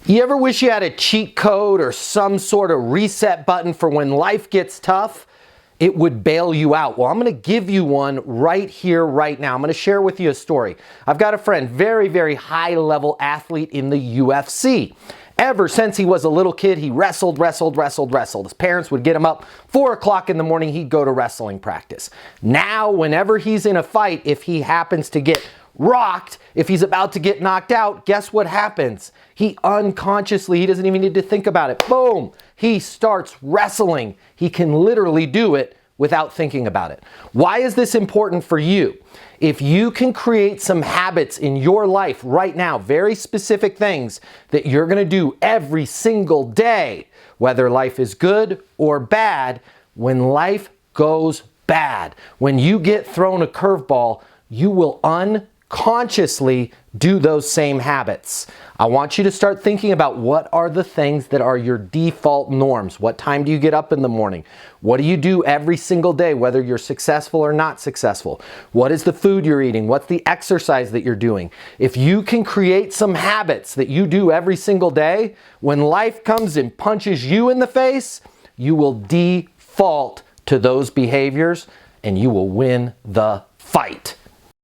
You ever wish you had a cheat code or some sort of reset button for when life gets tough? It would bail you out. Well, I'm going to give you one right here, right now. I'm going to share with you a story. I've got a friend, very, very high level athlete in the UFC. Ever since he was a little kid, he wrestled. His parents would get him up 4 o'clock in the morning. He'd go to wrestling practice. Now, whenever he's in a fight, if he happens to get rocked, if he's about to get knocked out, guess what happens? He unconsciously, he doesn't even need to think about it. Boom! He starts wrestling. He can literally do it without thinking about it. Why is this important for you? If you can create some habits in your life right now, very specific things that you're going to do every single day, whether life is good or bad, when life goes bad, when you get thrown a curveball, you will unconsciously do those same habits. I want you to start thinking about what are the things that are your default norms. What time do you get up in the morning? What do you do every single day, whether you're successful or not successful? What is the food you're eating? What's the exercise that you're doing? If you can create some habits that you do every single day, when life comes and punches you in the face, you will default to those behaviors and you will win the fight.